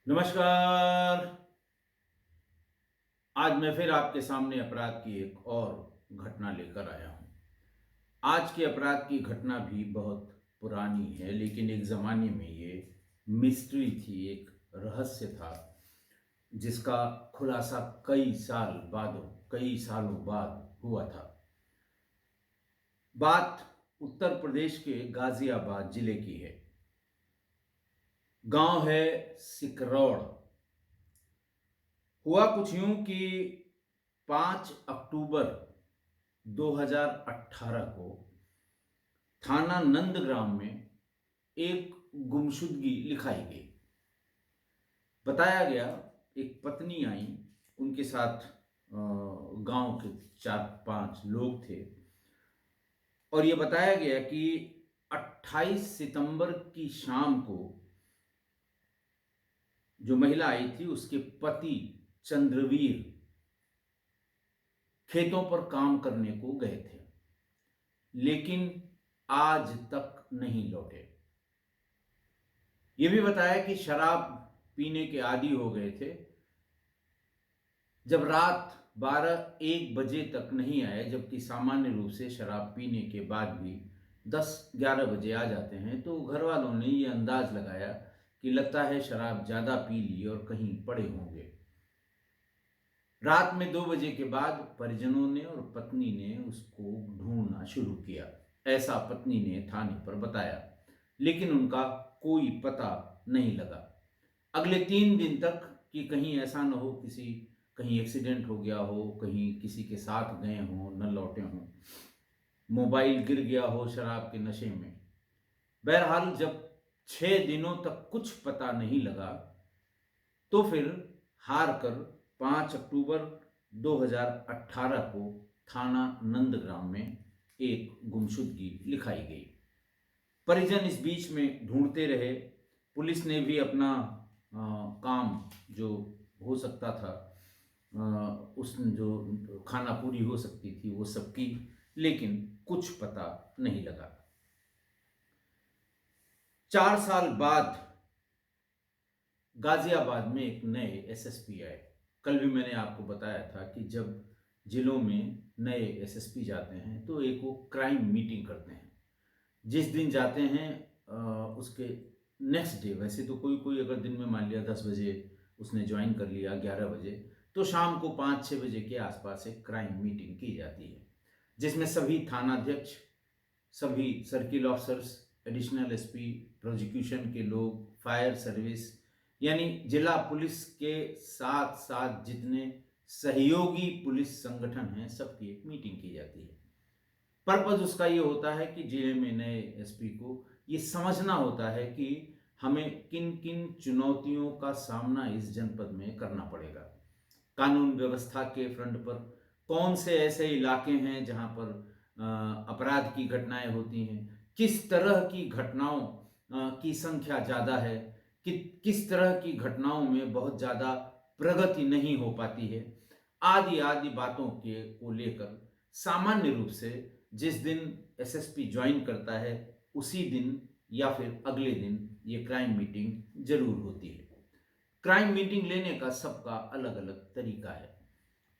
नमस्कार। आज मैं फिर आपके सामने अपराध की एक और घटना लेकर आया हूँ। आज के अपराध की घटना भी बहुत पुरानी है, लेकिन एक ज़माने में ये मिस्ट्री थी, एक रहस्य था, जिसका खुलासा कई सालों बाद हुआ था। बात उत्तर प्रदेश के गाज़ियाबाद जिले की है। गांव है सिकरौड़। हुआ कुछ यूं कि 5 अक्टूबर 2018 को थाना नंदग्राम में एक गुमशुदगी लिखाई गई। बताया गया, एक पत्नी आई, उनके साथ गांव के 4-5 लोग थे, और ये बताया गया कि 28 सितंबर की शाम को जो महिला आई थी, उसके पति चंद्रवीर खेतों पर काम करने को गए थे, लेकिन आज तक नहीं लौटे। ये भी बताया कि शराब पीने के आदी हो गए थे। जब रात 12-1 बजे तक नहीं आए, जबकि सामान्य रूप से शराब पीने के बाद भी 10-11 बजे आ जाते हैं, तो घर वालों ने ये अंदाज लगाया कि लगता है शराब ज़्यादा पी ली और कहीं पड़े होंगे। रात में 2 बजे के बाद परिजनों ने और पत्नी ने उसको ढूंढना शुरू किया। ऐसा पत्नी ने थाने पर बताया, लेकिन उनका कोई पता नहीं लगा। अगले 3 दिन तक कि कहीं ऐसा न हो, कहीं एक्सीडेंट हो गया हो, कहीं किसी के साथ गए हों, न लौटे हों, मोबाइल गिर गया हो शराब के नशे में। बहरहाल जब 6 दिनों तक कुछ पता नहीं लगा, तो फिर हार कर 5 अक्टूबर 2018 को थाना नंदग्राम में एक गुमशुदगी लिखाई गई। परिजन इस बीच में ढूंढते रहे। पुलिस ने भी अपना काम जो हो सकता था, उस जो खानापूरी हो सकती थी, वो सब की, लेकिन कुछ पता नहीं लगा। 4 साल बाद गाजियाबाद में एक नए एसएसपी आए। कल भी मैंने आपको बताया था कि जब जिलों में नए एसएसपी जाते हैं तो एक वो क्राइम मीटिंग करते हैं। जिस दिन जाते हैं उसके नेक्स्ट डे, वैसे तो कोई कोई अगर दिन में मान लिया 10 बजे उसने ज्वाइन कर लिया, 11 बजे, तो शाम को 5-6 बजे के आसपास एक क्राइम मीटिंग की जाती है, जिसमें सभी थानाध्यक्ष, सभी circle officers, additional SP, prosecution के लोग, फायर सर्विस, यानी जिला पुलिस के साथ साथ जितने सहयोगी पुलिस संगठन हैं, सबकी एक मीटिंग की जाती है। पर्पज उसका ये होता है कि जिले में नए एसपी को ये समझना होता है कि हमें किन किन चुनौतियों का सामना इस जनपद में करना पड़ेगा। कानून व्यवस्था के फ्रंट पर कौन से ऐसे इलाके हैं जहां पर अपराध की घटनाएं होती हैं, किस तरह की घटनाओं की संख्या ज़्यादा है, कि किस तरह की घटनाओं में बहुत ज़्यादा प्रगति नहीं हो पाती है, आदि आदि बातों के को लेकर सामान्य रूप से जिस दिन एसएसपी ज्वाइन करता है, उसी दिन या फिर अगले दिन ये क्राइम मीटिंग जरूर होती है। क्राइम मीटिंग लेने का सबका अलग अलग तरीका है।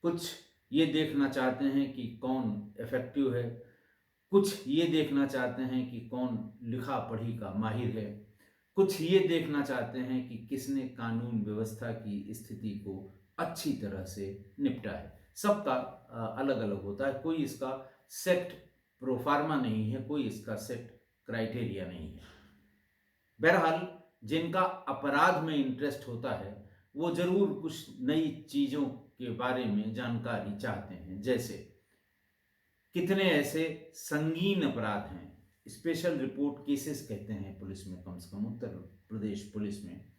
कुछ ये देखना चाहते हैं कि कौन इफेक्टिव है, कुछ ये देखना चाहते हैं कि कौन लिखा पढ़ी का माहिर है, कुछ ये देखना चाहते हैं कि किसने कानून व्यवस्था की स्थिति को अच्छी तरह से निपटा है। सबका अलग अलग होता है। कोई इसका सेट प्रोफार्मा नहीं है, कोई इसका सेट क्राइटेरिया नहीं है। बहरहाल जिनका अपराध में इंटरेस्ट होता है, वो जरूर कुछ नई चीजों के बारे में जानकारी चाहते हैं। जैसे कितने ऐसे संगीन अपराध हैं, स्पेशल रिपोर्ट केसेस कहते हैं पुलिस में, कम से कम उत्तर प्रदेश पुलिस में,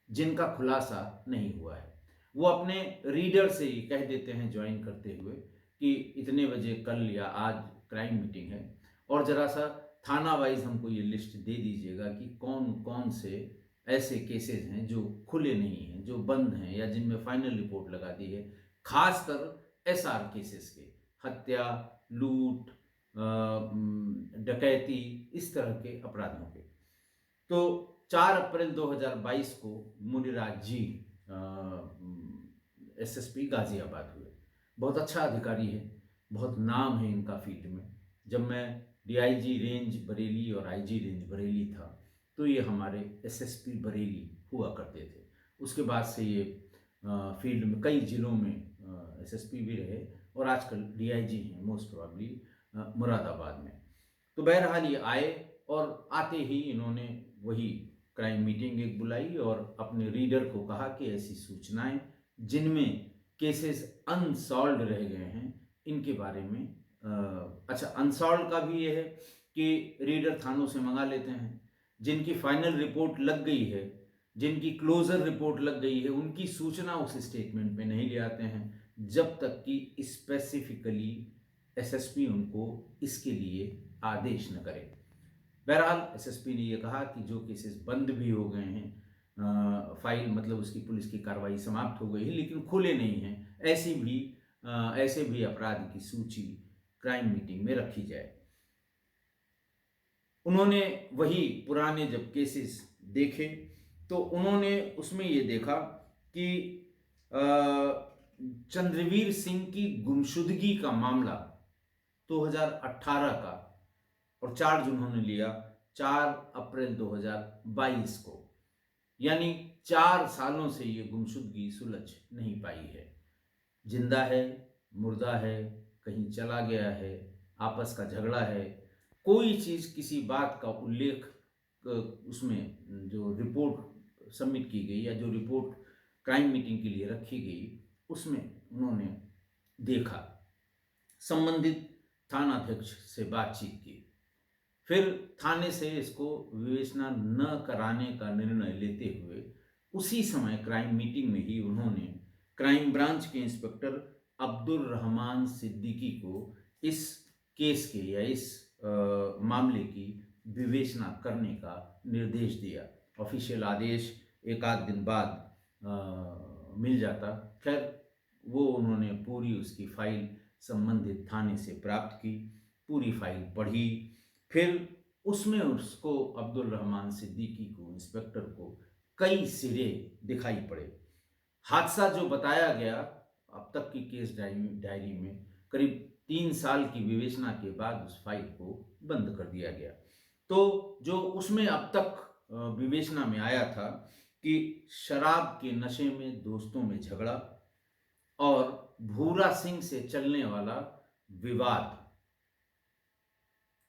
जिनका खुलासा नहीं हुआ है। वो अपने रीडर से ही कह देते हैं ज्वाइन करते हुए कि इतने बजे कल या आज क्राइम मीटिंग है, और जरा सा थाना वाइज हमको ये लिस्ट दे दीजिएगा कि कौन कौन से ऐसे केसेस हैं जो खुले नहीं हैं, जो बंद हैं, या जिनमें फाइनल रिपोर्ट लगा दी है, खासकर एसआर केसेस के, हत्या, लूट, डकैती, इस तरह के अपराधों के। तो 4 अप्रैल 2022 को मुनिराज जी एसएसपी गाजियाबाद हुए। बहुत अच्छा अधिकारी है, बहुत नाम है इनका फील्ड में। जब मैं डीआईजी रेंज बरेली और आईजी रेंज बरेली था तो ये हमारे एसएसपी बरेली हुआ करते थे। उसके बाद से ये फील्ड में कई जिलों में एसएसपी भी रहे और आजकल डीआईजी हैं मोस्ट प्रोबेबली मुरादाबाद में। तो बहरहाल ये आए और आते ही इन्होंने वही क्राइम मीटिंग एक बुलाई और अपने रीडर को कहा कि ऐसी सूचनाएं जिनमें केसेस अनसॉल्व रह गए हैं इनके बारे में अच्छा, अनसॉल्व का भी ये है कि रीडर थानों से मंगा लेते हैं। जिनकी फाइनल रिपोर्ट लग गई है, जिनकी क्लोजर रिपोर्ट लग गई है, उनकी सूचना उस स्टेटमेंट में नहीं ले आते हैं जब तक कि स्पेसिफिकली एसएसपी उनको इसके लिए आदेश न करे। बहरहाल एसएसपी ने यह कहा कि जो केसेस बंद भी हो गए हैं, फाइल मतलब उसकी पुलिस की कार्रवाई समाप्त हो गई है लेकिन खुले नहीं हैं, ऐसे भी अपराध की सूची क्राइम मीटिंग में रखी जाए। उन्होंने वही पुराने जब केसेस देखे तो उन्होंने उसमें ये देखा कि चंद्रवीर सिंह की गुमशुदगी का मामला 2018 का और चार्ज उन्होंने लिया 4 अप्रैल 2022 को, यानी 4 सालों से ये गुमशुदगी सुलझ नहीं पाई है। जिंदा है, मुर्दा है, कहीं चला गया है, आपस का झगड़ा है, कोई चीज़ किसी बात का उल्लेख उसमें जो रिपोर्ट सबमिट की गई या जो रिपोर्ट क्राइम मीटिंग के लिए रखी गई उसमें उन्होंने देखा। संबंधित थानाध्यक्ष से बातचीत की, फिर थाने से इसको विवेचना न कराने का निर्णय लेते हुए उसी समय क्राइम मीटिंग में ही उन्होंने क्राइम ब्रांच के इंस्पेक्टर अब्दुल रहमान सिद्दीकी को इस केस के या इस मामले की विवेचना करने का निर्देश दिया। ऑफिशियल आदेश एक आध दिन बाद मिल जाता। खैर वो उन्होंने पूरी उसकी फाइल संबंधित थाने से प्राप्त की, पूरी फाइल पढ़ी, फिर उसमें उसको अब्दुल रहमान सिद्दीकी को इंस्पेक्टर को कई सिरे दिखाई पड़े। हादसा जो बताया गया अब तक की केस डायरी में करीब 3 साल की विवेचना के बाद उस फाइल को बंद कर दिया गया। तो जो उसमें अब तक विवेचना में आया था कि शराब के नशे में दोस्तों में झगड़ा और भूरा सिंह से चलने वाला विवाद,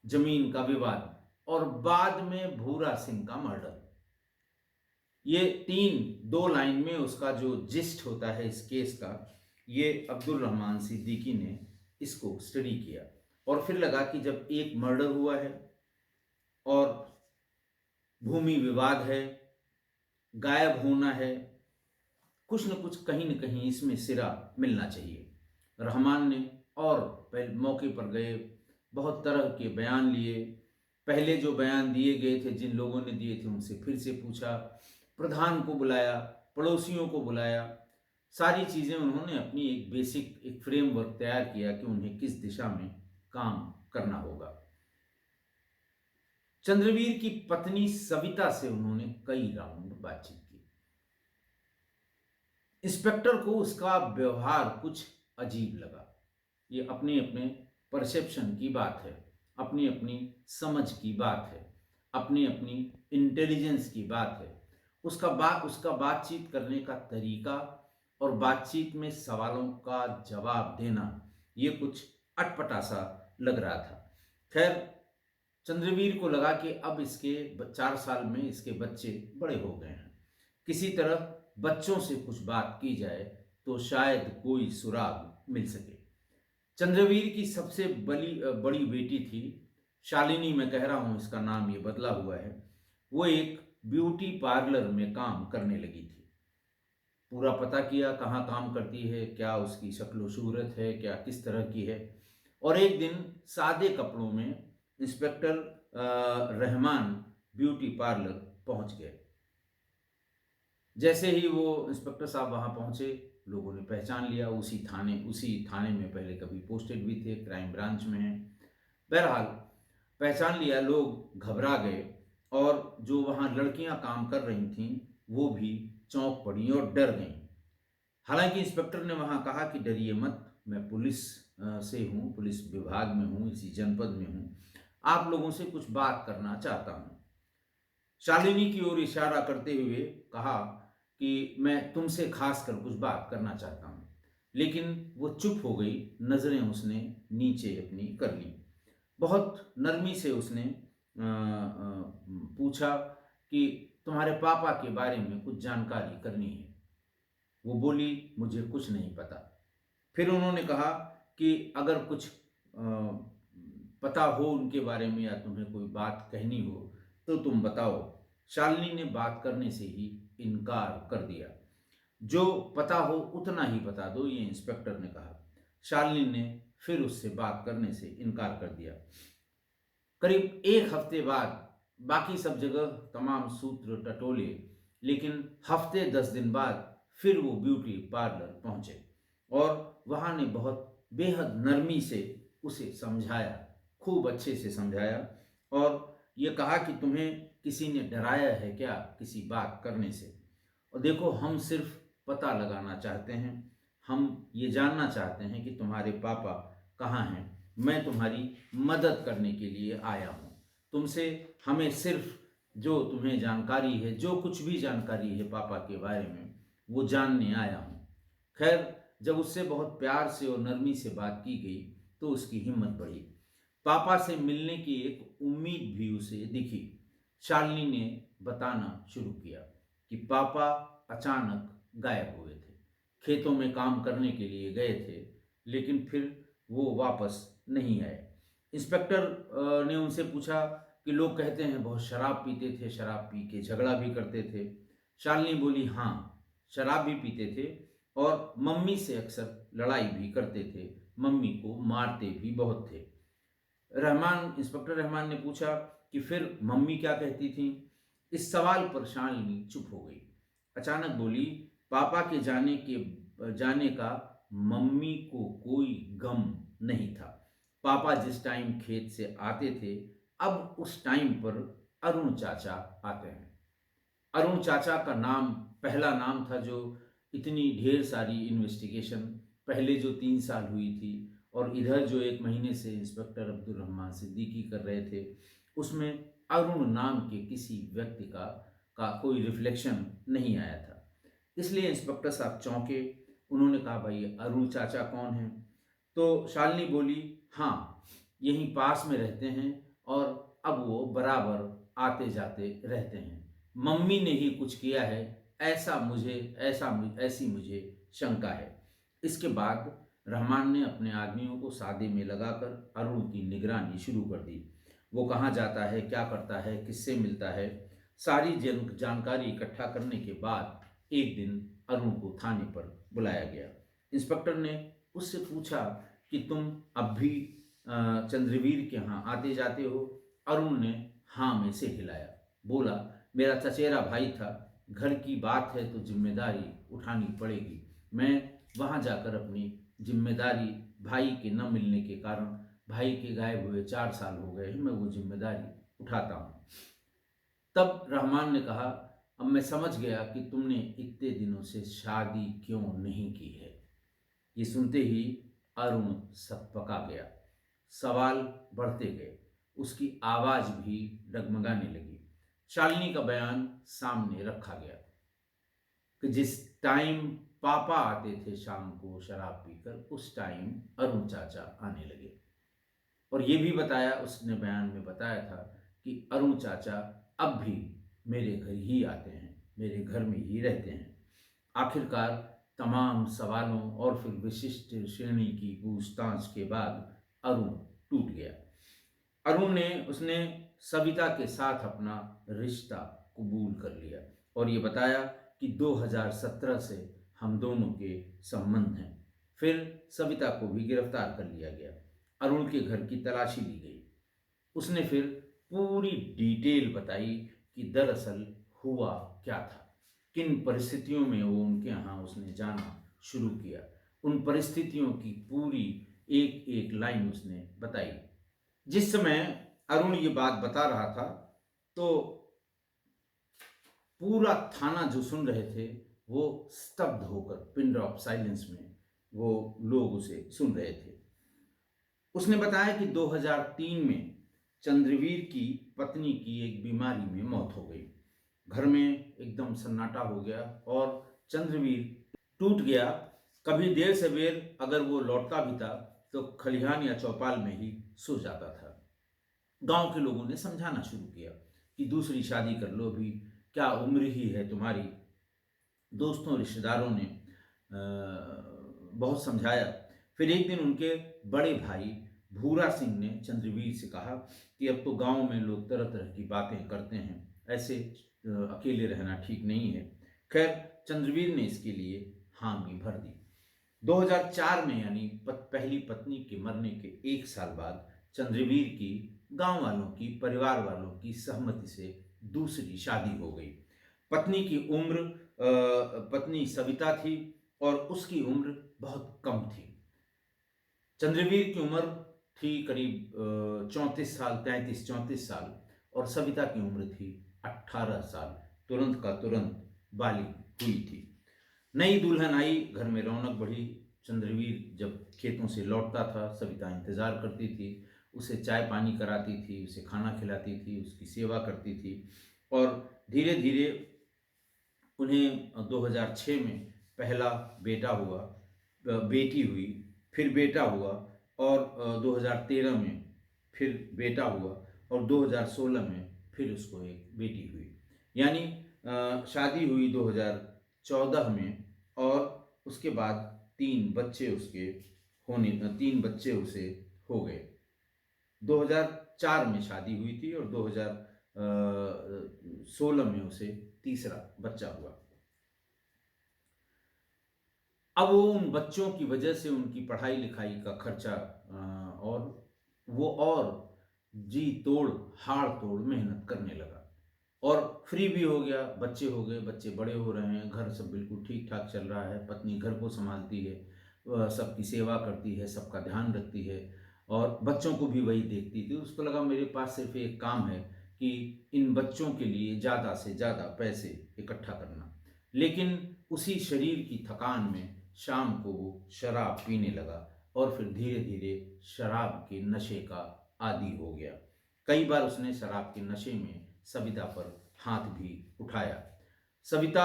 जमीन का विवाद और बाद में भूरा सिंह का मर्डर, ये 2 लाइन में उसका जो जिस्ट होता है इस केस का, ये अब्दुल रहमान सिद्दीकी ने इसको स्टडी किया और फिर लगा कि जब एक मर्डर हुआ है और भूमि विवाद है, गायब होना है, कुछ न कुछ कहीं न कहीं इसमें सिरा मिलना चाहिए। रहमान ने और पहले मौके पर गए, बहुत तरह के बयान लिए, पहले जो बयान दिए गए थे जिन लोगों ने दिए थे उनसे फिर से पूछा, प्रधान को बुलाया, पड़ोसियों को बुलाया, सारी चीज़ें उन्होंने अपनी एक बेसिक एक फ्रेमवर्क तैयार किया कि उन्हें किस दिशा में काम करना होगा। चंद्रवीर की पत्नी सविता से उन्होंने कई राउंड बातचीत की। इंस्पेक्टर को उसका व्यवहार कुछ अजीब लगा। ये अपने अपने परसेप्शन की बात है, अपनी अपनी समझ की बात है, अपनी अपनी इंटेलिजेंस की बात है। उसका बातचीत करने का तरीका और बातचीत में सवालों का जवाब देना ये कुछ अटपटा सा लग रहा था। खैर चंद्रवीर को लगा कि अब इसके 4 साल में इसके बच्चे बड़े हो गए हैं, किसी तरह बच्चों से कुछ बात की जाए तो शायद कोई सुराग मिल सके। चंद्रवीर की सबसे बड़ी बेटी थी शालिनी, मैं कह रहा हूँ इसका नाम ये बदला हुआ है, वो एक ब्यूटी पार्लर में काम करने लगी थी। पूरा पता किया कहाँ काम करती है, क्या उसकी शक्ल सूरत है, क्या किस तरह की है, और एक दिन सादे कपड़ों में इंस्पेक्टर रहमान ब्यूटी पार्लर पहुंच गए। जैसे ही वो इंस्पेक्टर साहब वहां पहुंचे, लोगों ने पहचान लिया। उसी थाने में पहले कभी पोस्टेड भी थे, क्राइम ब्रांच में हैं। बहरहाल पहचान लिया, लोग घबरा गए और जो वहाँ लड़कियां काम कर रही थीं वो भी चौंक पड़ी और डर गईं। हालांकि इंस्पेक्टर ने वहाँ कहा कि डरिए मत, मैं पुलिस से हूँ, पुलिस विभाग में हूँ, इसी जनपद में हूँ, आप लोगों से कुछ बात करना चाहता हूँ। शालिनी की ओर इशारा करते हुए कहा कि मैं तुमसे खास कर कुछ बात करना चाहता हूँ, लेकिन वो चुप हो गई। नज़रें उसने नीचे अपनी कर ली। बहुत नरमी से उसने पूछा कि तुम्हारे पापा के बारे में कुछ जानकारी करनी है। वो बोली, मुझे कुछ नहीं पता। फिर उन्होंने कहा कि अगर कुछ पता हो उनके बारे में या तुम्हें कोई बात कहनी हो तो तुम बताओ। शालिनी ने बात करने से ही इनकार कर दिया। जो पता हो उतना ही बता दो, ये इंस्पेक्टर ने कहा। शालिनी ने फिर उससे बात करने से इनकार कर दिया। करीब एक हफ्ते बाद बाकी सब जगह तमाम सूत्र टटोले, लेकिन हफ्ते 10 दिन बाद फिर वो ब्यूटी पार्लर पहुंचे और वहां ने बहुत बेहद नरमी से उसे समझाया, खूब अच्छे से समझाया और ये कहा कि तुम्हें किसी ने डराया है क्या किसी बात करने से? और देखो, हम सिर्फ पता लगाना चाहते हैं, हम ये जानना चाहते हैं कि तुम्हारे पापा कहाँ हैं। मैं तुम्हारी मदद करने के लिए आया हूँ। तुमसे हमें सिर्फ जो तुम्हें जानकारी है, जो कुछ भी जानकारी है पापा के बारे में, वो जानने आया हूँ। खैर, जब उससे बहुत प्यार से और नरमी से बात की गई तो उसकी हिम्मत बढ़ी। पापा से मिलने की एक उम्मीद भी उसे दिखी। शालिनी ने बताना शुरू किया कि पापा अचानक गायब हुए थे, खेतों में काम करने के लिए गए थे, लेकिन फिर वो वापस नहीं आए। इंस्पेक्टर ने उनसे पूछा कि लोग कहते हैं बहुत शराब पीते थे, शराब पी के झगड़ा भी करते थे। शालिनी बोली, हाँ, शराब भी पीते थे और मम्मी से अक्सर लड़ाई भी करते थे, मम्मी को मारते भी बहुत थे। इंस्पेक्टर रहमान ने पूछा कि फिर मम्मी क्या कहती थी? इस सवाल पर शालिनी चुप हो गई। अचानक बोली, पापा के जाने का मम्मी को कोई गम नहीं था। पापा जिस टाइम खेत से आते थे, अब उस टाइम पर अरुण चाचा आते हैं। अरुण चाचा का नाम पहला नाम था जो इतनी ढेर सारी इन्वेस्टिगेशन पहले जो 3 साल हुई थी और इधर जो 1 महीने से इंस्पेक्टर अब्दुल रहमान सिद्दीकी कर रहे थे, उसमें अरुण नाम के किसी व्यक्ति का कोई रिफ्लेक्शन नहीं आया था। इसलिए इंस्पेक्टर साहब चौंके। उन्होंने कहा, भाई अरुण चाचा कौन है? तो शालिनी बोली, हाँ, यहीं पास में रहते हैं और अब वो बराबर आते जाते रहते हैं। मम्मी ने ही कुछ किया है, ऐसी मुझे शंका है। इसके बाद रहमान ने अपने आदमियों को सादे में लगाकर अरुण की निगरानी शुरू कर दी। वो कहाँ जाता है, क्या करता है, किससे मिलता है, सारी जानकारी इकट्ठा करने के बाद एक दिन अरुण को थाने पर बुलाया गया। इंस्पेक्टर ने उससे पूछा कि तुम अब भी चंद्रवीर के यहाँ आते जाते हो? अरुण ने हाँ में से हिलाया। बोला, मेरा चचेरा भाई था, घर की बात है तो जिम्मेदारी उठानी पड़ेगी। मैं वहाँ जाकर अपनी जिम्मेदारी, भाई के न मिलने के कारण, भाई के गायब हुए 4 साल हो गए हैं, मैं वो जिम्मेदारी उठाता हूँ। तब रहमान ने कहा, अब मैं समझ गया कि तुमने इतने दिनों से शादी क्यों नहीं की है। ये सुनते ही अरुण सकपका गया। सवाल बढ़ते गए, उसकी आवाज भी डगमगाने लगी। शालिनी का बयान सामने रखा गया कि जिस टाइम पापा आते थे शाम को शराब पीकर, उस टाइम अरुण चाचा आने लगे। और ये भी बताया, उसने बयान में बताया था कि अरुण चाचा अब भी मेरे घर ही आते हैं, मेरे घर में ही रहते हैं। आखिरकार तमाम सवालों और फिर विशिष्ट श्रेणी की पूछताछ के बाद अरुण टूट गया। अरुण ने उसने सविता के साथ अपना रिश्ता कबूल कर लिया और ये बताया कि 2017 से हम दोनों के संबंध हैं। फिर सविता को भी गिरफ्तार कर लिया गया। अरुण के घर की तलाशी ली गई। उसने फिर पूरी डिटेल बताई कि दरअसल हुआ क्या था, किन परिस्थितियों में वो उनके यहाँ उसने जाना शुरू किया। उन परिस्थितियों की पूरी एक एक लाइन उसने बताई। जिस समय अरुण ये बात बता रहा था तो पूरा थाना जो सुन रहे थे वो स्तब्ध होकर पिन ड्रॉप साइलेंस में वो लोग उसे सुन रहे थे। उसने बताया कि 2003 में चंद्रवीर की पत्नी की एक बीमारी में मौत हो गई। घर में एकदम सन्नाटा हो गया और चंद्रवीर टूट गया। कभी देर से बेर अगर वो लौटता भी था तो खलिहान या चौपाल में ही सो जाता था। गांव के लोगों ने समझाना शुरू किया कि दूसरी शादी कर लो, भी क्या उम्र ही है तुम्हारी। दोस्तों रिश्तेदारों ने बहुत समझाया। फिर एक दिन उनके बड़े भाई भूरा सिंह ने चंद्रवीर से कहा कि अब तो गांव में लोग तरह तरह की बातें करते हैं, ऐसे अकेले रहना ठीक नहीं है। खैर चंद्रवीर ने इसके लिए हामी भर दी। 2004 में यानी पहली पत्नी के मरने के 1 साल बाद चंद्रवीर की गांव वालों की, परिवार वालों की सहमति से दूसरी शादी हो गई। पत्नी की उम्र पत्नी सविता थी और उसकी उम्र बहुत कम थी। चंद्रवीर की उम्र थी करीब 34 साल, 33-34 साल, और सविता की उम्र थी 18 साल। तुरंत का तुरंत बालिग हुई थी। नई दुल्हन आई, घर में रौनक बढ़ी। चंद्रवीर जब खेतों से लौटता था सविता इंतजार करती थी, उसे चाय पानी कराती थी, उसे खाना खिलाती थी, उसकी सेवा करती थी। और धीरे धीरे उन्हें 2006 में पहला बेटा हुआ, बेटी हुई, फिर बेटा हुआ, और 2013 में फिर बेटा हुआ, और 2016 में फिर उसको एक बेटी हुई। यानी शादी हुई 2014 में, और उसके बाद 3 बच्चे उसे हो गए। 2004 में शादी हुई थी और 2016 में उसे तीसरा बच्चा हुआ। अब वो उन बच्चों की वजह से उनकी पढ़ाई लिखाई का खर्चा और जी तोड़ हाड़ तोड़ मेहनत करने लगा, और फ्री भी हो गया। बच्चे हो गए, बच्चे बड़े हो रहे हैं, घर सब बिल्कुल ठीक ठाक चल रहा है। पत्नी घर को संभालती है, सबकी सेवा करती है, सबका ध्यान रखती है, और बच्चों को भी वही देखती थी। उसको लगा मेरे पास सिर्फ एक काम है कि इन बच्चों के लिए ज़्यादा से ज़्यादा पैसे इकट्ठा करना। लेकिन उसी शरीर की थकान में शाम को वो शराब पीने लगा, और फिर धीरे धीरे शराब के नशे का आदी हो गया। कई बार उसने शराब के नशे में सविता पर हाथ भी उठाया। सविता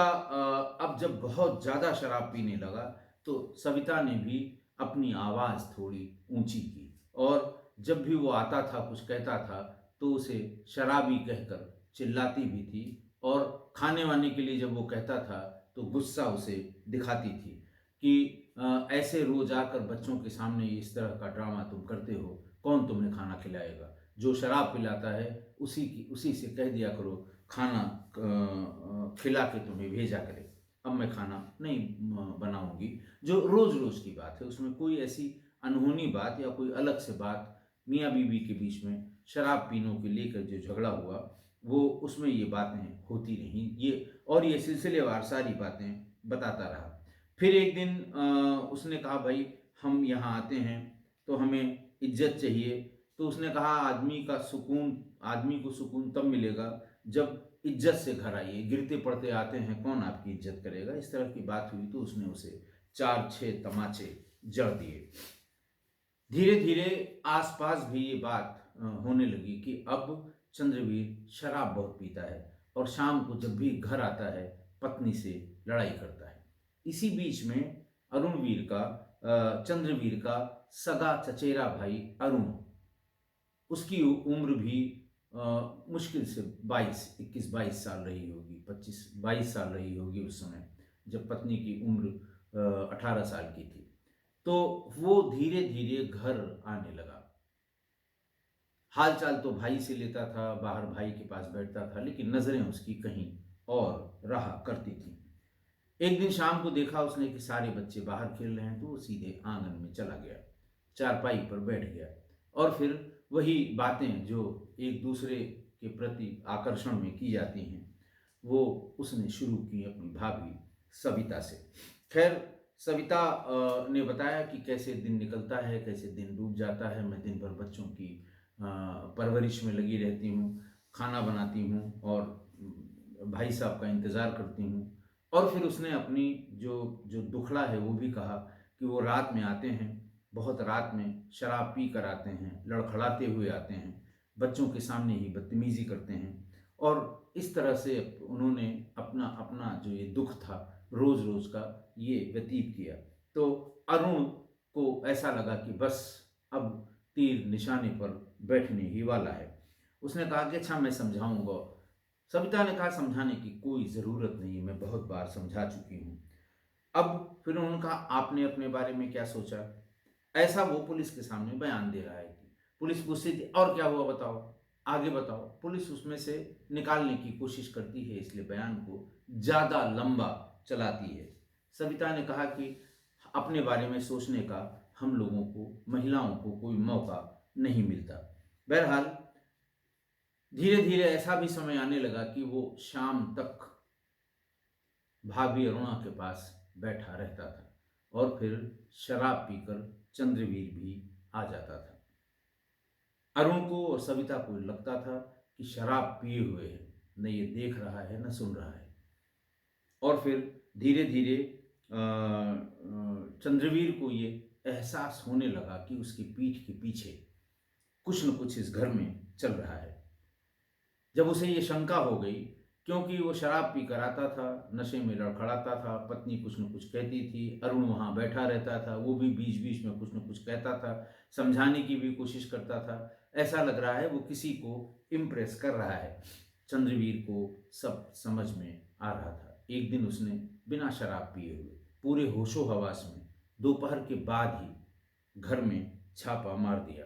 अब जब बहुत ज़्यादा शराब पीने लगा तो सविता ने भी अपनी आवाज़ थोड़ी ऊंची की, और जब भी वो आता था कुछ कहता था तो उसे शराबी कहकर चिल्लाती भी थी। और खाने वाने के लिए जब वो कहता था तो गुस्सा उसे दिखाती थी कि ऐसे रोज आकर बच्चों के सामने इस तरह का ड्रामा तुम करते हो, कौन तुम्हें खाना खिलाएगा? जो शराब पिलाता है उसी से कह दिया करो खाना खिला के तुम्हें भेजा करे। अब मैं खाना नहीं बनाऊंगी। जो रोज रोज की बात है, उसमें कोई ऐसी अनहोनी बात या कोई अलग से बात मियाँ बीवी के बीच में शराब पीनों के लेकर जो झगड़ा हुआ वो उसमें ये बातें होती रहीं। ये सिलसिलेवार सारी बातें बताता रहा। फिर एक दिन उसने कहा भाई हम यहाँ आते हैं तो हमें इज्जत चाहिए। तो उसने कहा आदमी को सुकून तब मिलेगा जब इज्जत से घर आइए, गिरते पड़ते आते हैं, कौन आपकी इज्जत करेगा? इस तरह की बात हुई तो उसने उसे 4-6 तमाचे जड़ दिए। धीरे धीरे आसपास भी ये बात होने लगी कि अब चंद्रवीर शराब बहुत पीता है और शाम को जब भी घर आता है पत्नी से लड़ाई करता है। इसी बीच में चंद्रवीर का सगा चचेरा भाई अरुण, उसकी उम्र भी मुश्किल से 21-22 साल रही होगी, 25-22 साल रही होगी उस समय जब पत्नी की उम्र 18 साल की थी। तो वो धीरे धीरे घर आने लगा। हाल चाल तो भाई से लेता था, बाहर भाई के पास बैठता था, लेकिन नजरें उसकी कहीं और रहा करती थी। एक दिन शाम को देखा उसने कि सारे बच्चे बाहर खेल रहे हैं तो वो सीधे आंगन में चला गया, चारपाई पर बैठ गया, और फिर वही बातें जो एक दूसरे के प्रति आकर्षण में की जाती हैं वो उसने शुरू की अपनी भाभी सविता से। खैर सविता ने बताया कि कैसे दिन निकलता है, कैसे दिन डूब जाता है। मैं दिन भर बच्चों की परवरिश में लगी रहती हूँ, खाना बनाती हूँ और भाई साहब का इंतज़ार करती हूँ। और फिर उसने अपनी जो जो दुखड़ा है वो भी कहा कि वो रात में आते हैं, बहुत रात में शराब पी कर आते हैं, लड़खड़ाते हुए आते हैं, बच्चों के सामने ही बदतमीज़ी करते हैं। और इस तरह से उन्होंने अपना अपना जो ये दुख था रोज़-रोज़ का, ये व्यतीत किया। तो अरुण को ऐसा लगा कि बस अब तीर निशाने पर बैठने ही वाला है। उसने कहा कि अच्छा मैं समझाऊँगा। सविता ने कहा समझाने की कोई ज़रूरत नहीं है, मैं बहुत बार समझा चुकी हूँ। अब फिर उन्होंने कहा आपने अपने बारे में क्या सोचा? ऐसा वो पुलिस के सामने बयान दे रहा है कि पुलिस पूछती थी और क्या हुआ बताओ, आगे बताओ। पुलिस उसमें से निकालने की कोशिश करती है, इसलिए बयान को ज़्यादा लंबा चलाती है। सविता ने कहा कि अपने बारे में सोचने का हम लोगों को, महिलाओं को कोई मौका नहीं मिलता। बहरहाल धीरे-धीरे ऐसा भी समय आने लगा कि वो शाम तक भाभी अरुणा के पास बैठा रहता था और फिर शराब पीकर चंद्रवीर भी आ जाता था। अरुण को और सविता को लगता था कि शराब पिए हुए है, न ये देख रहा है न सुन रहा है। और फिर धीरे-धीरे चंद्रवीर को ये एहसास होने लगा कि उसकी पीठ के पीछे कुछ न कुछ इस घर में चल रहा है। जब उसे ये शंका हो गई, क्योंकि वो शराब पीकर आता था, नशे में लड़खड़ाता था, पत्नी कुछ न कुछ कहती थी, अरुण वहाँ बैठा रहता था, वो भी बीच-बीच में कुछ न कुछ कहता था, समझाने की भी कोशिश करता था। ऐसा लग रहा है वो किसी को इम्प्रेस कर रहा है। चंद्रवीर को सब समझ में आ रहा था। एक दिन उसने बिना शराब पिए हुए, पूरे होशो-हवास में, दोपहर के बाद ही घर में छापा मार दिया।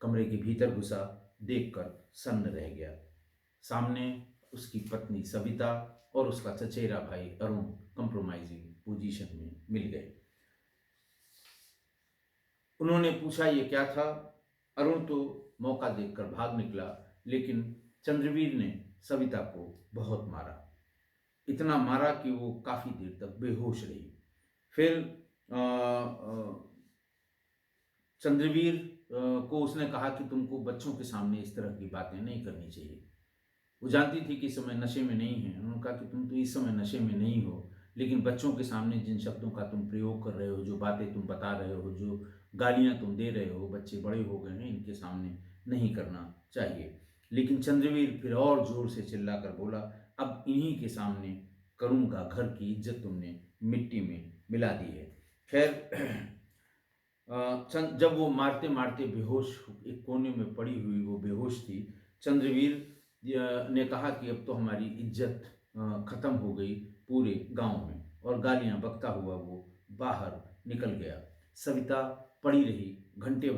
कमरे के भीतर घुसा, देखकर सन्न रह गया। सामने उसकी पत्नी सविता और उसका चचेरा भाई अरुण कंप्रोमाइजिंग पोजीशन में मिल गए। उन्होंने पूछा ये क्या था? अरुण तो मौका देखकर भाग निकला, लेकिन चंद्रवीर ने सविता को बहुत मारा। इतना मारा कि वो काफ़ी देर तक बेहोश रही। फिर चंद्रवीर को उसने कहा कि तुमको बच्चों के सामने इस तरह की बातें नहीं करनी चाहिए। वो जानती थी कि इस समय नशे में नहीं है। उन्होंने कहा कि तुम तो इस समय नशे में नहीं हो, लेकिन बच्चों के सामने जिन शब्दों का तुम प्रयोग कर रहे हो, जो बातें तुम बता रहे हो, जो गालियाँ तुम दे रहे हो, बच्चे बड़े हो गए हैं, इनके सामने नहीं करना चाहिए। लेकिन चंद्रवीर फिर और ज़ोर से चिल्लाकर बोला, अब इन्हीं के सामने करूँगा, घर की इज्जत तुमने मिट्टी में मिला दी है। खैर जब वो मारते-मारते बेहोश एक कोने में पड़ी हुई वो बेहोश थी, चंद्रवीर ने कहा कि अब तो हमारी इज्जत ख़त्म हो गई पूरे गाँव में, और गालियाँ बकता हुआ वो बाहर निकल गया। सविता पड़ी रही, घंटे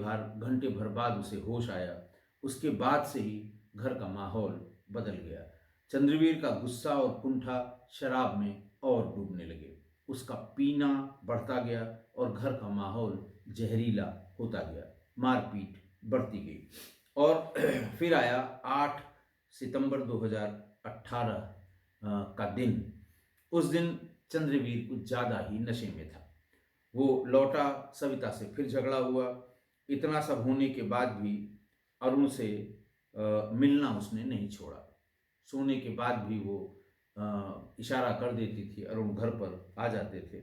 भर बाद उसे होश आया। उसके बाद से ही घर का माहौल बदल गया। चंद्रवीर का गुस्सा और कुंठा शराब में और डूबने लगे। उसका पीना बढ़ता गया और घर का माहौल जहरीला होता गया। मारपीट बढ़ती गई। और फिर आया 8 सितंबर 2018 का दिन। उस दिन चंद्रवीर कुछ ज़्यादा ही नशे में था। वो लौटा, सविता से फिर झगड़ा हुआ। इतना सब होने के बाद भी अरुण से मिलना उसने नहीं छोड़ा। सोने के बाद भी वो इशारा कर देती थी, अरुण घर पर आ जाते थे।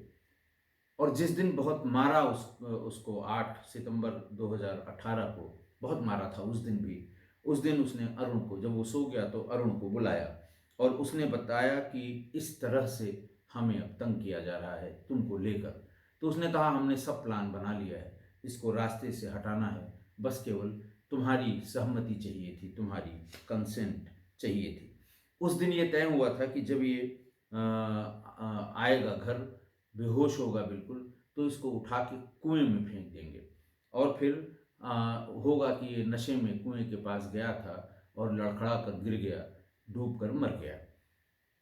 और जिस दिन बहुत मारा उसको 8 सितंबर 2018 को बहुत मारा था, उस दिन भी, उस दिन उसने अरुण को, जब वो सो गया तो अरुण को बुलाया और उसने बताया कि इस तरह से हमें अब तंग किया जा रहा है तुमको लेकर। तो उसने कहा हमने सब प्लान बना लिया है, इसको रास्ते से हटाना है, बस केवल तुम्हारी सहमति चाहिए थी, तुम्हारी कंसेंट चाहिए थी। उस दिन ये तय हुआ था कि जब ये आएगा घर, बेहोश होगा बिल्कुल, तो इसको उठा के कुएं में फेंक देंगे। और फिर होगा कि ये नशे में कुएं के पास गया था और लड़खड़ा कर गिर गया, डूब कर मर गया।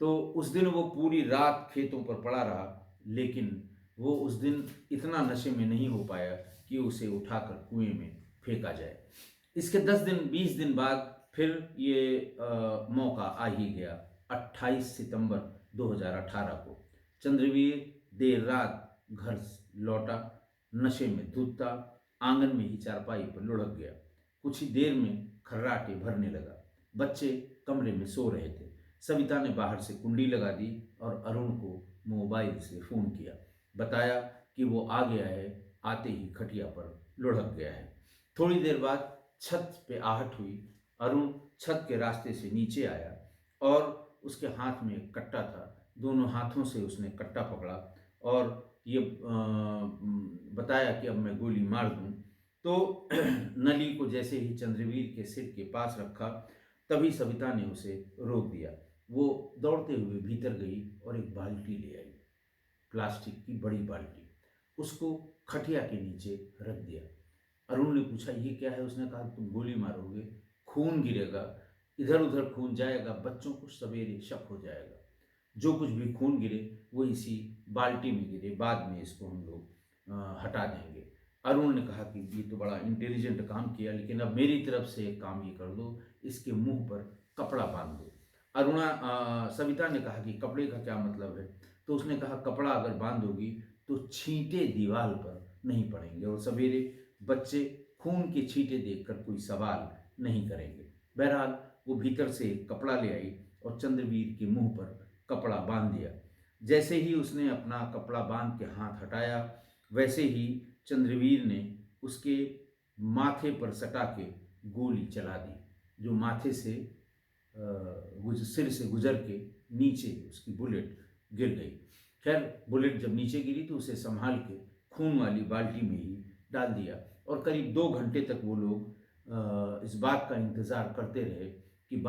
तो उस दिन वो पूरी रात खेतों पर पड़ा रहा, लेकिन वो उस दिन इतना नशे में नहीं हो पाया कि उसे उठाकर कुएं में फेंका जाए। इसके 10 दिन 20 दिन बाद फिर ये मौका आ ही गया। 28 सितंबर 2018 को चंद्रवीर देर रात घर लौटा, नशे में धुत था, आंगन में ही चारपाई पर लुढ़क गया। कुछ ही देर में खर्राटे भरने लगा। बच्चे कमरे में सो रहे थे। सविता ने बाहर से कुंडी लगा दी और अरुण को मोबाइल से फ़ोन किया। बताया कि वो आ गया है, आते ही खटिया पर लुढ़क गया है। थोड़ी देर बाद छत पे आहट हुई। अरुण छत के रास्ते से नीचे आया और उसके हाथ में एक कट्टा था। दोनों हाथों से उसने कट्टा पकड़ा और ये बताया कि अब मैं गोली मार दूं। तो नली को जैसे ही चंद्रवीर के सिर के पास रखा, तभी सविता ने उसे रोक दिया। वो दौड़ते हुए भीतर गई और एक बाल्टी ले आई, प्लास्टिक की बड़ी बाल्टी। उसको खटिया के नीचे रख दिया। अरुण ने पूछा, ये क्या है? उसने कहा, तुम गोली मारोगे, खून गिरेगा, इधर उधर खून जाएगा, बच्चों को सवेरे शक हो जाएगा। जो कुछ भी खून गिरे वो इसी बाल्टी में गिरे, बाद में इसको हम लोग हटा देंगे। अरुण ने कहा कि ये तो बड़ा इंटेलिजेंट काम किया, लेकिन अब मेरी तरफ से एक काम ये कर दो, इसके मुंह पर कपड़ा बांध दो। सविता ने कहा कि कपड़े का क्या मतलब है? तो उसने कहा, कपड़ा अगर बांधोगी तो छींटे दीवार पर नहीं पड़ेंगे और सवेरे बच्चे खून के छींटे देखकर कोई सवाल नहीं करेंगे। बहरहाल वो भीतर से कपड़ा ले आई और चंद्रवीर के मुंह पर कपड़ा बांध दिया। जैसे ही उसने अपना कपड़ा बांध के हाथ हटाया, वैसे ही चंद्रवीर ने उसके माथे पर सटा के गोली चला दी, जो माथे से सिर से गुजर के नीचे उसकी बुलेट गिर गई। खैर, बुलेट जब नीचे गिरी तो उसे संभाल के खून वाली बाल्टी में ही डाल दिया और करीब 2 घंटे तक वो लोग इस बात का इंतज़ार करते रहे कि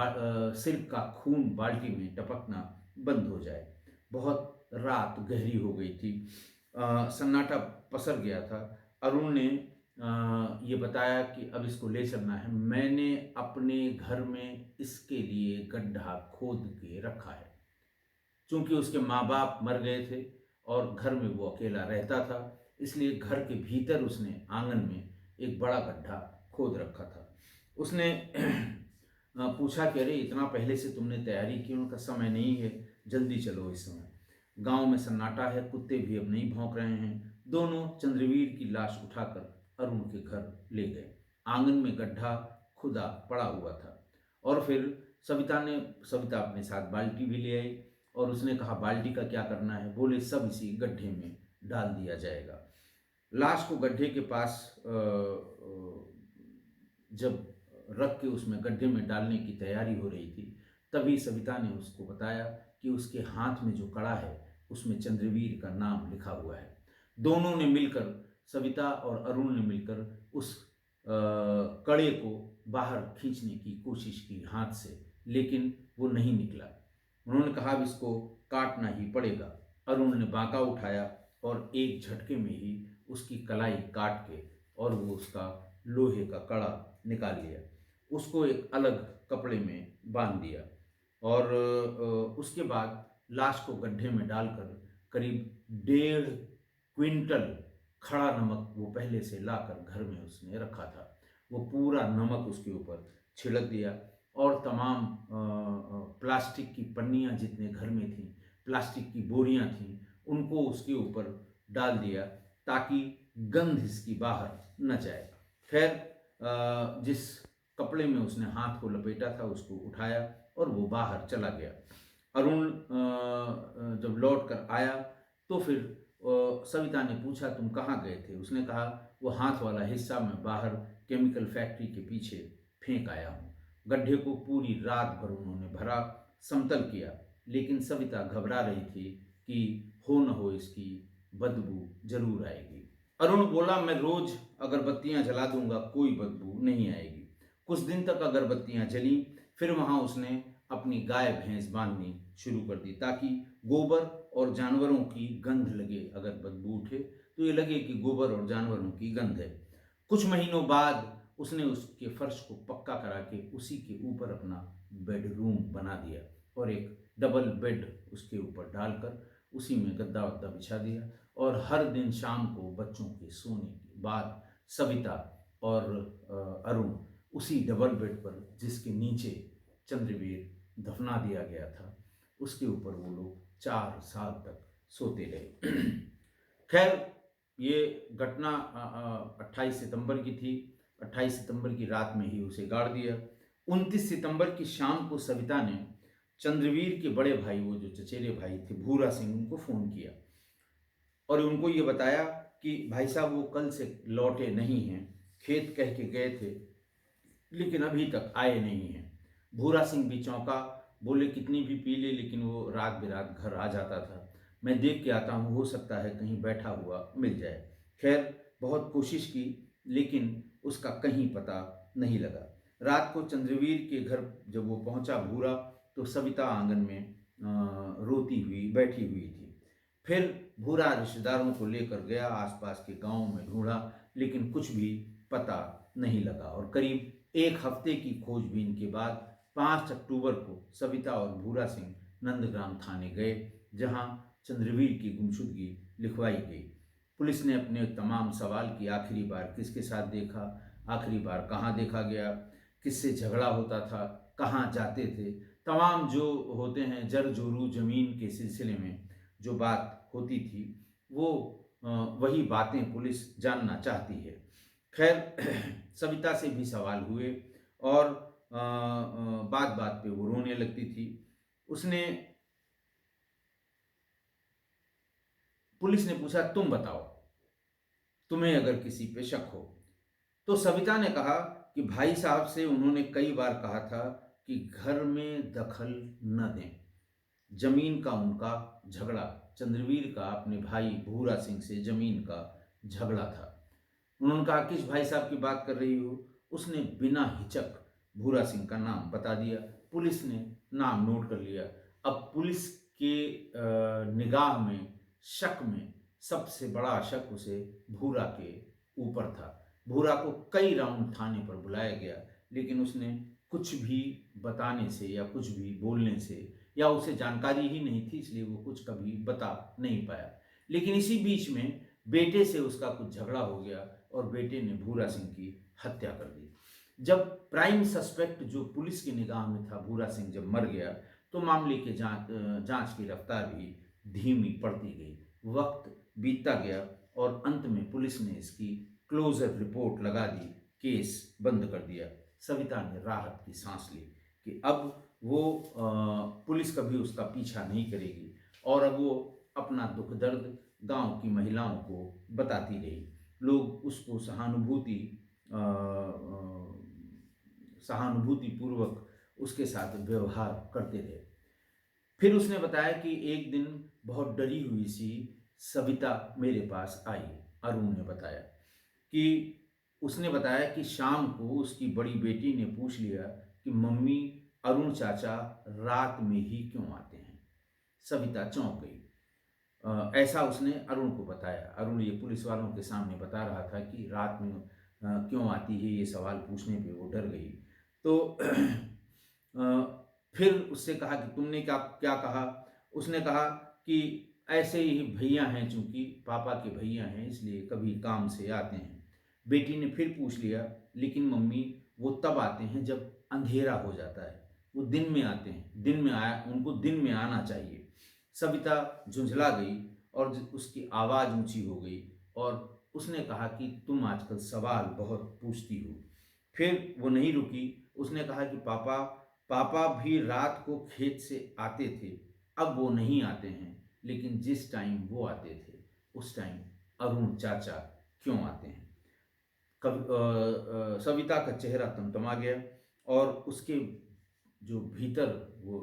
सिर का खून बाल्टी में टपकना बंद हो जाए। बहुत रात गहरी हो गई थी। सन्नाटा पसर गया था। अरुण ने ये बताया कि अब इसको ले चलना है। मैंने अपने घर में इसके लिए गड्ढा खोद के रखा है। चूंकि उसके माँ बाप मर गए थे और घर में वो अकेला रहता था, इसलिए घर के भीतर उसने आंगन में एक बड़ा गड्ढा खोद रखा था। उसने पूछा कि अरे, इतना पहले से तुमने तैयारी की? उनका समय नहीं है, जल्दी चलो। इस समय गांव में सन्नाटा है, कुत्ते भी अब नहीं भौंक रहे हैं। दोनों चंद्रवीर की लाश उठाकर अरुण के घर ले गए। आंगन में गड्ढा खुदा पड़ा हुआ था और फिर सविता अपने साथ बाल्टी भी ले आई और उसने कहा, बाल्टी का क्या करना है? बोले, सब इसी गड्ढे में डाल दिया जाएगा। लाश को गड्ढे के पास जब रख के उसमें गड्ढे में डालने की तैयारी हो रही थी, तभी सविता ने उसको बताया कि उसके हाथ में जो कड़ा है उसमें चंद्रवीर का नाम लिखा हुआ है। दोनों ने मिलकर, सविता और अरुण ने मिलकर उस कड़े को बाहर खींचने की कोशिश की हाथ से, लेकिन वो नहीं निकला। उन्होंने कहा, अब इसको काटना ही पड़ेगा। अरुण ने बांका उठाया और एक झटके में ही उसकी कलाई काट के और वो उसका लोहे का कड़ा निकाल लिया। उसको एक अलग कपड़े में बांध दिया और उसके बाद लाश को गड्ढे में डालकर करीब 1.5 क्विंटल खड़ा नमक वो पहले से लाकर घर में उसने रखा था, वो पूरा नमक उसके ऊपर छिड़क दिया और तमाम प्लास्टिक की पन्नियाँ जितने घर में थीं, प्लास्टिक की बोरियां थीं, उनको उसके ऊपर डाल दिया ताकि गंध इसकी बाहर न जाए। खैर, जिस कपड़े में उसने हाथ को लपेटा था उसको उठाया और वो बाहर चला गया। अरुण जब लौट कर आया तो फिर सविता ने पूछा, तुम कहाँ गए थे? उसने कहा, वो हाथ वाला हिस्सा मैं बाहर केमिकल फैक्ट्री के पीछे फेंक आया हूँ। गड्ढे को पूरी रात भर उन्होंने भरा, समतल किया, लेकिन सविता घबरा रही थी कि हो न हो इसकी बदबू जरूर आएगी। अरुण बोला, मैं रोज अगरबत्तियां जला दूंगा, कोई बदबू नहीं आएगी। कुछ दिन तक अगरबत्तियां जली। फिर वहां उसने अपनी गाय भैंस बांधनी शुरू कर दी ताकि गोबर और जानवरों की गंध लगे। अगर बदबू उठे तो ये लगे कि गोबर और जानवरों की गंध है। कुछ महीनों बाद उसने उसके फर्श को पक्का करा के उसी के ऊपर अपना बेडरूम बना दिया और एक डबल बेड उसके ऊपर डालकर उसी में गद्दा वद्दा बिछा दिया और हर दिन शाम को बच्चों के सोने के बाद सविता और अरुण उसी डबल बेड पर, जिसके नीचे चंद्रवीर दफना दिया गया था, उसके ऊपर वो लोग 4 साल तक सोते रहे। खैर, ये घटना 28 सितंबर की थी। 28 सितंबर की रात में ही उसे गाड़ दिया 29 सितंबर की शाम को सविता ने चंद्रवीर के बड़े भाई, वो जो चचेरे भाई थे भूरा सिंह, उनको फ़ोन किया और उनको ये बताया कि भाई साहब वो कल से लौटे नहीं हैं, खेत कह के गए थे लेकिन अभी तक आए नहीं हैं। भूरा सिंह भी चौंका, बोले कितनी भी पी ले लेकिन वो रात बेरात घर आ जाता था। मैं देख के आता हूँ, हो सकता है कहीं बैठा हुआ मिल जाए। खैर बहुत कोशिश की लेकिन उसका कहीं पता नहीं लगा। रात को चंद्रवीर के घर जब वो पहुंचा भूरा, तो सविता आंगन में रोती हुई बैठी हुई थी। फिर भूरा रिश्तेदारों को लेकर गया, आसपास के गांव में ढूंढा लेकिन कुछ भी पता नहीं लगा और करीब एक हफ्ते की खोजबीन के बाद 5 अक्टूबर को सविता और भूरा सिंह नंदग्राम थाने गए, जहां चंद्रवीर की गुमशुदगी लिखवाई गई। पुलिस ने अपने तमाम सवाल की, आखिरी बार किसके साथ देखा, आखिरी बार कहाँ देखा गया, किससे झगड़ा होता था, कहाँ जाते थे, तमाम जो होते हैं जर जोरू जमीन के सिलसिले में जो बात होती थी, वो वही बातें पुलिस जानना चाहती है। खैर सविता से भी सवाल हुए और बात बात पे वो रोने लगती थी। उसने पुलिस ने पूछा तुम बताओ, तुम्हें अगर किसी पे शक हो। तो सविता ने कहा कि भाई साहब से उन्होंने कई बार कहा था कि घर में दखल न दें। जमीन का उनका झगड़ा, चंद्रवीर का अपने भाई भूरा सिंह से जमीन का झगड़ा था। उन्होंने कहा किस भाई साहब की बात कर रही हो। उसने बिना हिचक भूरा सिंह का नाम बता दिया। पुलिस ने नाम नोट कर लिया। अब पुलिस के निगाह में, शक में सबसे बड़ा शक उसे भूरा के ऊपर था। भूरा को कई राउंड थाने पर बुलाया गया लेकिन उसने कुछ भी बताने से या कुछ भी बोलने से, या उसे जानकारी ही नहीं थी इसलिए वो कुछ कभी बता नहीं पाया। लेकिन इसी बीच में बेटे से उसका कुछ झगड़ा हो गया और बेटे ने भूरा सिंह की हत्या कर दी। जब प्राइम सस्पेक्ट जो पुलिस की निगाह में था भूरा सिंह जब मर गया, तो मामले के जांच की रफ्तार भी धीमी पड़ती गई। वक्त बीतता गया और अंत में पुलिस ने इसकी क्लोजर रिपोर्ट लगा दी, केस बंद कर दिया। सविता ने राहत की सांस ली कि अब वो पुलिस कभी उसका पीछा नहीं करेगी और अब वो अपना दुख दर्द गांव की महिलाओं को बताती रही। लोग उसको सहानुभूतिपूर्वक उसके साथ व्यवहार करते रहे। फिर उसने बताया कि एक दिन बहुत डरी हुई सी सविता मेरे पास आई। अरुण ने बताया कि उसने बताया कि शाम को उसकी बड़ी बेटी ने पूछ लिया कि मम्मी अरुण चाचा रात में ही क्यों आते हैं। सविता चौंक गई। ऐसा उसने अरुण को बताया। अरुण ये पुलिस वालों के सामने बता रहा था कि रात में क्यों आती है, ये सवाल पूछने पे वो डर गई। तो फिर उससे कहा कि तुमने क्या क्या कहा। उसने कहा कि ऐसे ही भैया हैं, चूंकि पापा के भैया हैं इसलिए कभी काम से आते हैं। बेटी ने फिर पूछ लिया लेकिन मम्मी वो तब आते हैं जब अंधेरा हो जाता है, वो दिन में आते हैं, दिन में आया, उनको दिन में आना चाहिए। सविता झुंझला गई और उसकी आवाज़ ऊंची हो गई और उसने कहा कि तुम आजकल सवाल बहुत पूछती हो। फिर वो नहीं रुकी। उसने कहा कि पापा पापा भी रात को खेत से आते थे, अब वो नहीं आते हैं, लेकिन जिस टाइम वो आते थे उस टाइम अरुण चाचा क्यों आते हैं। सविता का चेहरा तमतमा गया और उसके जो भीतर वो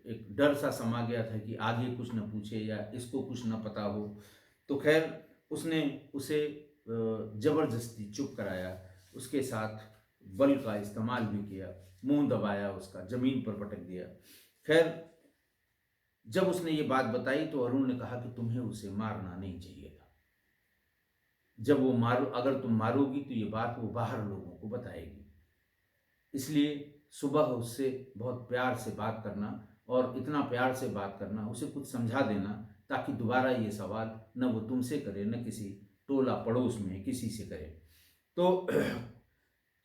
एक डर सा समा गया था कि आगे कुछ न पूछे या इसको कुछ न पता हो। तो खैर उसने उसे जबरदस्ती चुप कराया, उसके साथ बल का इस्तेमाल भी किया, मुंह दबाया, उसका जमीन पर पटक दिया। खैर जब उसने ये बात बताई तो अरुण ने कहा कि तुम्हें उसे मारना नहीं चाहिए था। जब वो अगर तुम मारोगी तो ये बात वो बाहर लोगों को बताएगी, इसलिए सुबह उससे बहुत प्यार से बात करना और इतना प्यार से बात करना, उसे कुछ समझा देना ताकि दोबारा ये सवाल न वो तुमसे करे न किसी टोला पड़ोस में किसी से करे। तो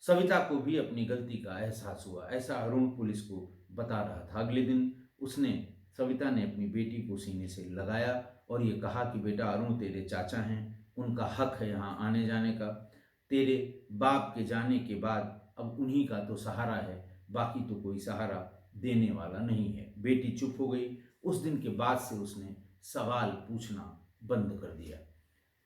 सविता को भी अपनी गलती का एहसास हुआ, ऐसा अरुण पुलिस को बता रहा था। अगले दिन सविता ने अपनी बेटी को सीने से लगाया और ये कहा कि बेटा अरुण तेरे चाचा हैं, उनका हक है यहाँ आने जाने का। तेरे बाप के जाने के बाद अब उन्हीं का तो सहारा है, बाकी तो कोई सहारा देने वाला नहीं है। बेटी चुप हो गई। उस दिन के बाद से उसने सवाल पूछना बंद कर दिया।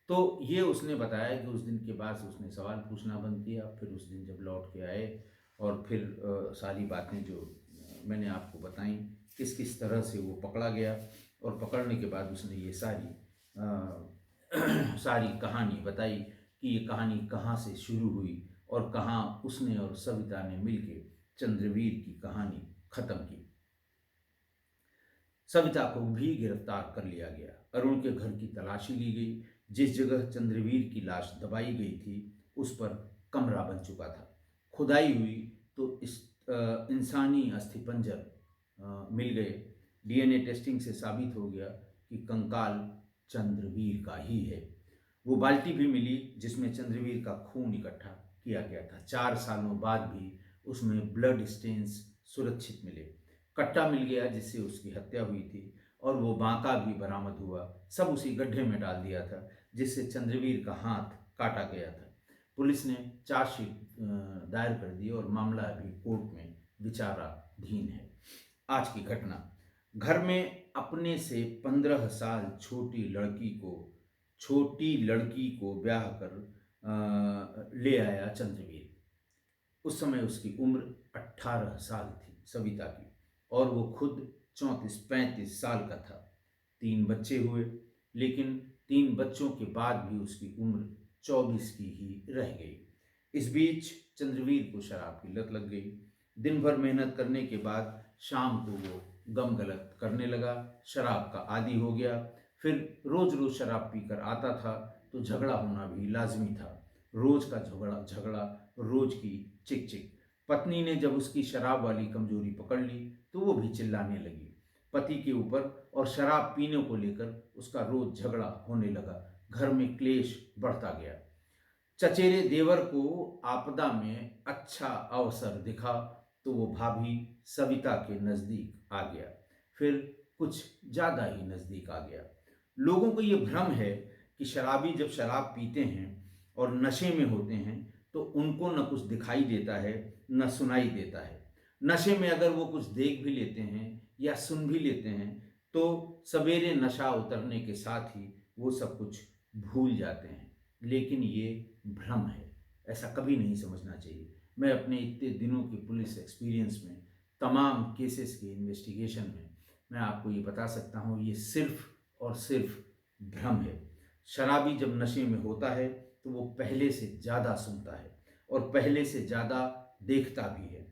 तो ये उसने बताया कि उस दिन के बाद से उसने सवाल पूछना बंद किया। फिर उस दिन जब लौट के आए और फिर सारी बातें जो मैंने आपको बताई, किस किस तरह से वो पकड़ा गया, और पकड़ने के बाद उसने ये सारी सारी कहानी बताई कि ये कहानी कहाँ से शुरू हुई और कहाँ उसने और सविता ने मिलके चंद्रवीर की कहानी ख़त्म की। सविता को भी गिरफ्तार कर लिया गया। अरुण के घर की तलाशी ली गई। जिस जगह चंद्रवीर की लाश दबाई गई थी उस पर कमरा बन चुका था। खुदाई हुई तो इस इंसानी अस्थिपंजर मिल गए। डीएनए टेस्टिंग से साबित हो गया कि कंकाल चंद्रवीर का ही है। वो बाल्टी भी मिली जिसमें चंद्रवीर का खून इकट्ठा किया गया था। 4 सालों बाद भी उसमें ब्लड स्टेन्स सुरक्षित मिले। कट्टा मिल गया जिससे उसकी हत्या हुई थी, और वो बांका भी बरामद हुआ। सब उसी गड्ढे में डाल दिया था जिससे चंद्रवीर का हाथ काटा गया था। पुलिस ने चार्जशीट दायर कर दी और मामला अभी कोर्ट में विचाराधीन है। आज की घटना, घर में अपने से 15 साल छोटी लड़की को ब्याह कर ले आया चंद्रवीर। उस समय उसकी उम्र 18 साल थी सविता की, और वो खुद 34-35 साल का था। 3 बच्चे हुए, लेकिन 3 बच्चों के बाद भी उसकी उम्र 24 की ही रह गई। इस बीच चंद्रवीर को शराब की लत लग गई। दिन भर मेहनत करने के बाद शाम को वो गम गलत करने लगा, शराब का आदी हो गया। फिर रोज रोज शराब पीकर आता था तो झगड़ा होना भी लाजमी था। रोज का झगड़ा रोज की चिक चिक। पत्नी ने जब उसकी शराब वाली कमजोरी पकड़ ली तो वो भी चिल्लाने लगी पति के ऊपर, और शराब पीने को लेकर उसका रोज झगड़ा होने लगा। घर में क्लेश बढ़ता गया। चचेरे देवर को आपदा में अच्छा अवसर दिखा तो वो भाभी सविता के नजदीक आ गया। फिर कुछ ज्यादा ही नजदीक आ गया। लोगों को ये भ्रम है कि शराबी जब शराब पीते हैं और नशे में होते हैं तो उनको न कुछ दिखाई देता है न सुनाई देता है। नशे में अगर वो कुछ देख भी लेते हैं या सुन भी लेते हैं तो सवेरे नशा उतरने के साथ ही वो सब कुछ भूल जाते हैं। लेकिन ये भ्रम है, ऐसा कभी नहीं समझना चाहिए। मैं अपने इतने दिनों के पुलिस एक्सपीरियंस में, तमाम केसेस के इन्वेस्टिगेशन में, मैं आपको ये बता सकता हूँ ये सिर्फ और सिर्फ भ्रम है। शराबी जब नशे में होता है तो वो पहले से ज़्यादा सुनता है और पहले से ज़्यादा देखता भी है।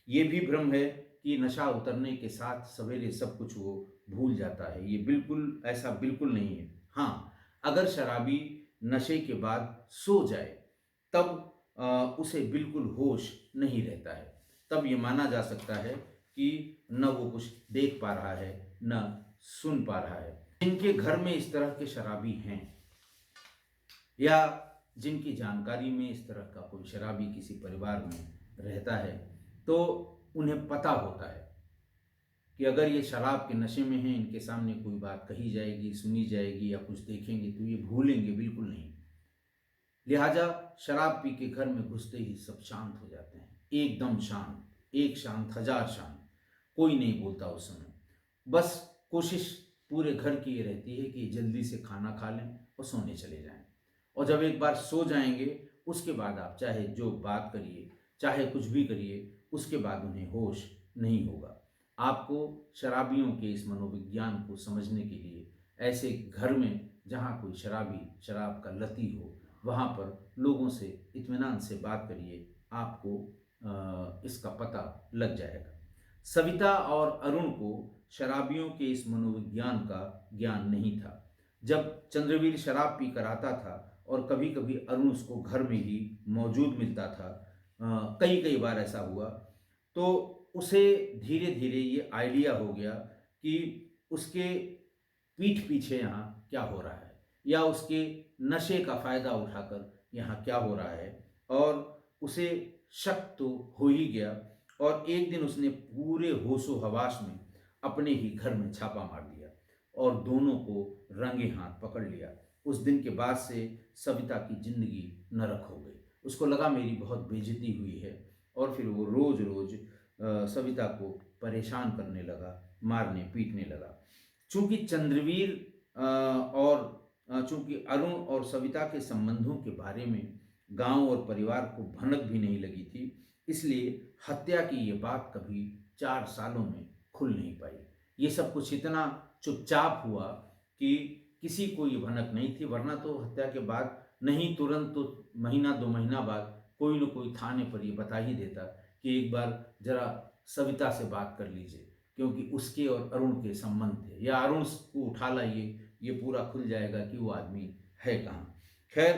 ये भी भ्रम है कि नशा उतरने के साथ सवेरे सब कुछ वो भूल जाता है। ये बिल्कुल ऐसा बिल्कुल नहीं है। हाँ, अगर शराबी नशे के बाद सो जाए तब उसे बिल्कुल होश नहीं रहता है। तब ये माना जा सकता है कि न वो कुछ देख पा रहा है न सुन पा रहा है। जिनके घर में इस तरह के शराबी हैं या जिनकी जानकारी में इस तरह का कोई शराबी किसी परिवार में रहता है तो उन्हें पता होता है कि अगर ये शराब के नशे में हैं, इनके सामने कोई बात कही जाएगी, सुनी जाएगी या कुछ देखेंगे तो ये भूलेंगे बिल्कुल नहीं। लिहाजा शराब पी के घर में घुसते ही सब शांत हो जाते हैं, एकदम शांत, एक शांत हजार शांत। कोई नहीं बोलता उस समय। बस कोशिश पूरे घर की ये रहती है कि जल्दी से खाना खा लें और सोने चले जाएं। और जब एक बार सो जाएंगे उसके बाद आप चाहे जो बात करिए, चाहे कुछ भी करिए, उसके बाद उन्हें होश नहीं होगा। आपको शराबियों के इस मनोविज्ञान को समझने के लिए ऐसे घर में जहाँ कोई शराबी शराब का लती हो वहाँ पर लोगों से इत्मीनान से बात करिए, आपको इसका पता लग जाएगा। सविता और अरुण को शराबियों के इस मनोविज्ञान का ज्ञान नहीं था। जब चंद्रवीर शराब पी कर आता था और कभी कभी अरुण उसको घर में ही मौजूद मिलता था, कई कई बार ऐसा हुआ, तो उसे धीरे धीरे ये आइडिया हो गया कि उसके पीठ पीछे यहाँ क्या हो रहा है या उसके नशे का फायदा उठाकर यहाँ क्या हो रहा है। और उसे शक तो हो ही गया, और एक दिन उसने पूरे होशो हवास में अपने ही घर में छापा मार दिया और दोनों को रंगे हाथ पकड़ लिया। उस दिन के बाद से सविता की जिंदगी नरक हो गई। उसको लगा मेरी बहुत बेइज्जती हुई है, और फिर वो रोज रोज सविता को परेशान करने लगा, मारने पीटने लगा। चूंकि चंद्रवीर और चूंकि अरुण और सविता के संबंधों के बारे में गांव और परिवार को भनक भी नहीं लगी थी, इसलिए हत्या की ये बात कभी 4 सालों में खुल नहीं पाई। ये सब कुछ इतना चुपचाप हुआ कि किसी को ये भनक नहीं थी, वरना तो हत्या के बाद नहीं, तुरंत तो महीना 2 महीना बाद कोई न कोई थाने पर ये बता ही देता कि एक बार जरा सविता से बात कर लीजिए, क्योंकि उसके और अरुण के संबंध थे, या अरुण को उठा लाइए, ये पूरा खुल जाएगा कि वो आदमी है कहाँ। खैर,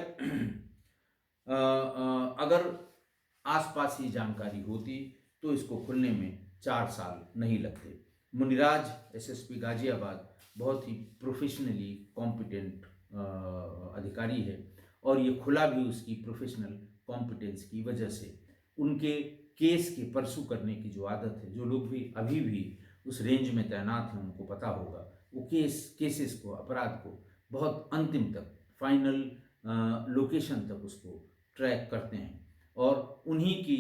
अगर आसपास ही जानकारी होती तो इसको खुलने में 4 साल नहीं लगते। मुनिराज एसएसपी गाजियाबाद बहुत ही प्रोफेशनली कॉम्पिटेंट अधिकारी है, और ये खुला भी उसकी प्रोफेशनल कॉम्पिटेंस की वजह से। उनके केस के परसू करने की जो आदत है, जो लोग भी अभी भी उस रेंज में तैनात हैं उनको पता होगा, वो केसेस को, अपराध को बहुत अंतिम तक, फाइनल लोकेशन तक उसको ट्रैक करते हैं। और उन्हीं की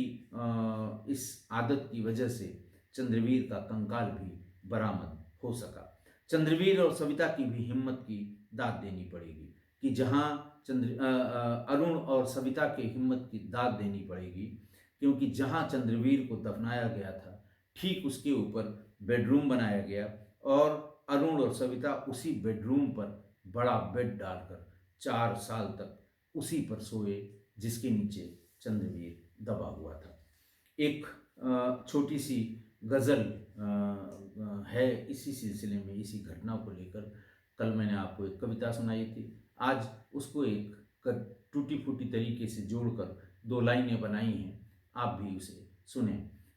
इस आदत की वजह से चंद्रवीर का कंकाल भी बरामद हो सका। चंद्रवीर और सविता की भी हिम्मत की दाद देनी पड़ेगी कि जहां अरुण और सविता के हिम्मत की दाद देनी पड़ेगी, क्योंकि जहां चंद्रवीर को दफनाया गया था ठीक उसके ऊपर बेडरूम बनाया गया, और अरुण और सविता उसी बेडरूम पर बड़ा बेड डालकर 4 साल तक उसी पर सोए, जिसके नीचे चंद्रवीर दबा हुआ था। एक छोटी सी गज़ल है इसी सिलसिले में, इसी घटना को लेकर। कल मैंने आपको एक कविता सुनाई थी, आज उसको एक टूटी फूटी तरीके से जोड़कर 2 लाइनें बनाई हैं, आप भी उसे सुने।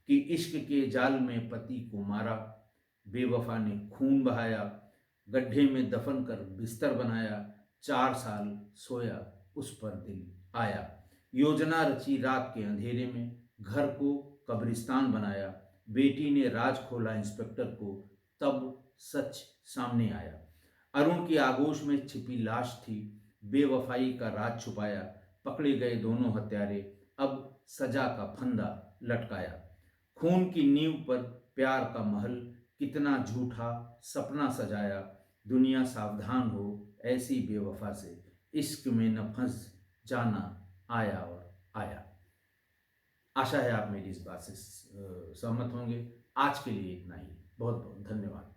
कि इश्क के जाल में पति को मारा, बेवफा ने खून बहाया, गड्ढे में दफन कर बिस्तर बनाया, 4 साल सोया उस पर दिल आया। योजना रची रात के अंधेरे में, घर को कब्रिस्तान बनाया, बेटी ने राज खोला इंस्पेक्टर को, तब सच सामने आया। अरुण की आगोश में छिपी लाश थी, बेवफाई का राज छुपाया, पकड़े गए दोनों हत्यारे, अब सजा का फंदा लटकाया। खून की नींव पर प्यार का महल, कितना झूठा सपना सजाया, दुनिया सावधान हो ऐसी बेवफा से, इश्क में न फंस जाना आया और आया। आशा है आप मेरी इस बात से सहमत होंगे। आज के लिए इतना ही। बहुत बहुत धन्यवाद।